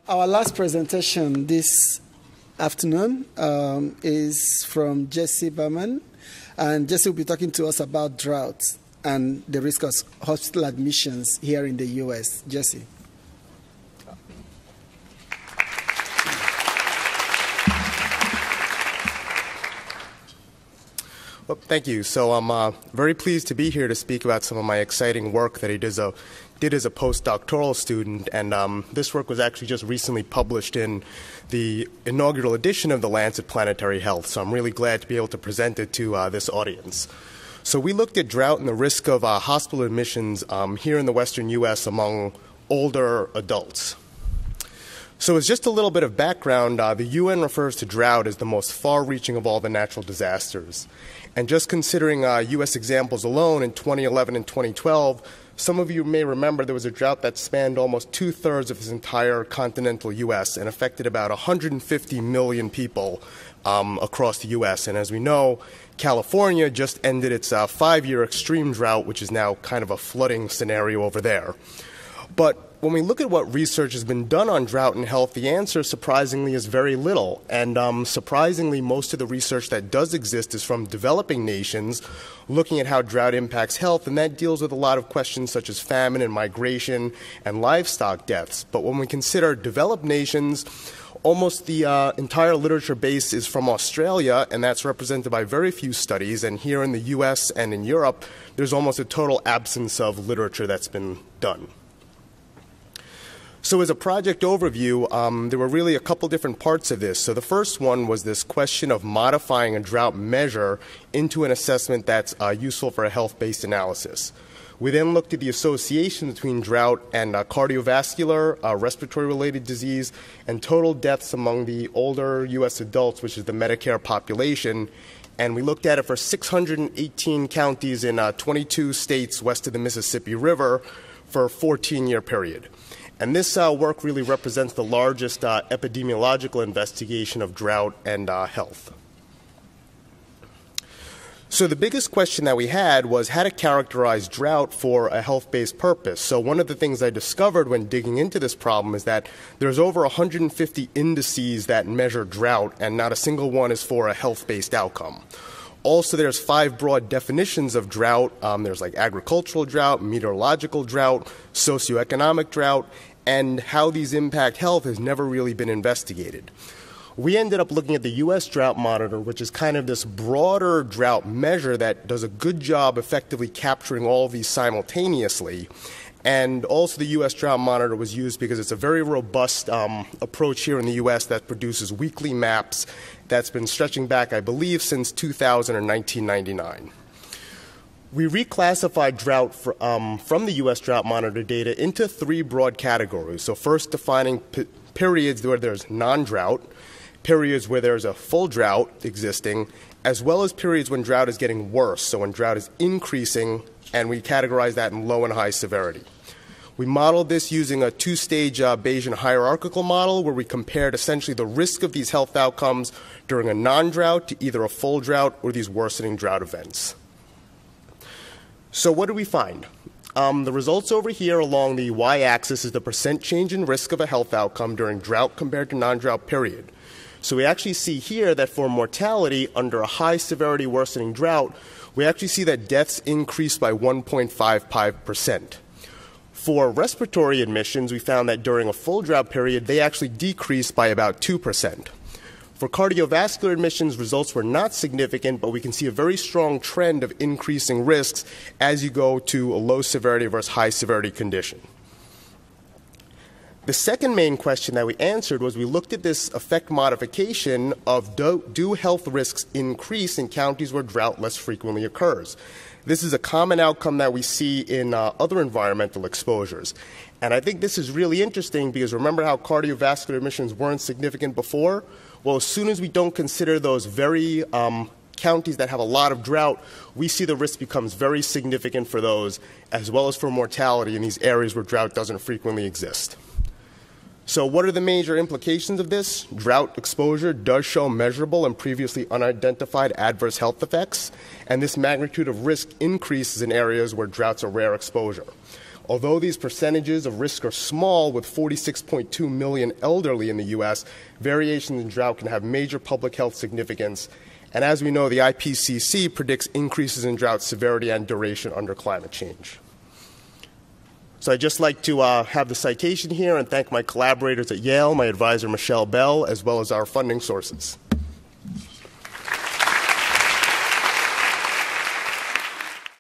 Our last presentation this afternoon is from Jesse Berman, and Jesse will be talking to us about drought and the risk of hospital admissions here in the U.S. Jesse. Well, thank you. So I'm very pleased to be here to speak about some of my exciting work that I did as a postdoctoral student, and this work was actually just recently published in the inaugural edition of the Lancet Planetary Health, so I'm really glad to be able to present it to this audience. So we looked at drought and the risk of hospital admissions here in the western U.S. among older adults. So as just a little bit of background, the UN refers to drought as the most far-reaching of all the natural disasters. And just considering U.S. examples alone in 2011 and 2012, some of you may remember there was a drought that spanned almost two-thirds of this entire continental U.S. and affected about 150 million people across the U.S. And as we know, California just ended its 5-year extreme drought, which is now kind of a flooding scenario over there. But when we look at what research has been done on drought and health, the answer, surprisingly, is very little. And surprisingly, most of the research that does exist is from developing nations looking at how drought impacts health, and that deals with a lot of questions such as famine and migration and livestock deaths. But when we consider developed nations, almost the entire literature base is from Australia, and that's represented by very few studies. And here in the U.S. and in Europe, there's almost a total absence of literature that's been done. So as a project overview, there were really a couple different parts of this. So the first one was this question of modifying a drought measure into an assessment that's useful for a health-based analysis. We then looked at the association between drought and cardiovascular, respiratory-related disease, and total deaths among the older U.S. adults, which is the Medicare population. And we looked at it for 618 counties in 22 states west of the Mississippi River for a 14-year period. And this work really represents the largest epidemiological investigation of drought and health. So the biggest question that we had was how to characterize drought for a health-based purpose. So one of the things I discovered when digging into this problem is that there's over 150 indices that measure drought, and not a single one is for a health-based outcome. Also, there's 5 broad definitions of drought. There's like agricultural drought, meteorological drought, socioeconomic drought, and how these impact health has never really been investigated. We ended up looking at the U.S. Drought Monitor, which is kind of this broader drought measure that does a good job effectively capturing all of these simultaneously. And also the U.S. Drought Monitor was used because it's a very robust approach here in the U.S. that produces weekly maps that's been stretching back, I believe, since 2000 or 1999. We reclassified drought from the U.S. Drought Monitor data into 3 broad categories. So first, defining periods where there's non-drought, periods where there's a full drought existing, as well as periods when drought is getting worse, so when drought is increasing, and we categorize that in low and high severity. We modeled this using a 2-stage Bayesian hierarchical model where we compared essentially the risk of these health outcomes during a non-drought to either a full drought or these worsening drought events. So what did we find? The results over here along the y-axis is the percent change in risk of a health outcome during drought compared to non-drought period. So we actually see here that for mortality under a high-severity worsening drought, we actually see that deaths increase by 1.55%. For respiratory admissions, we found that during a full drought period, they actually decreased by about 2%. For cardiovascular admissions, results were not significant, but we can see a very strong trend of increasing risks as you go to a low severity versus high severity condition. The second main question that we answered was we looked at this effect modification of do health risks increase in counties where drought less frequently occurs. This is a common outcome that we see in other environmental exposures. And I think this is really interesting because remember how cardiovascular admissions weren't significant before? Well, as soon as we don't consider those very counties that have a lot of drought, we see the risk becomes very significant for those, as well as for mortality in these areas where drought doesn't frequently exist. So what are the major implications of this? Drought exposure does show measurable and previously unidentified adverse health effects, and this magnitude of risk increases in areas where drought's a rare exposure. Although these percentages of risk are small, with 46.2 million elderly in the U.S., variations in drought can have major public health significance. And as we know, the IPCC predicts increases in drought severity and duration under climate change. So I'd just like to have the citation here and thank my collaborators at Yale, my advisor Michelle Bell, as well as our funding sources.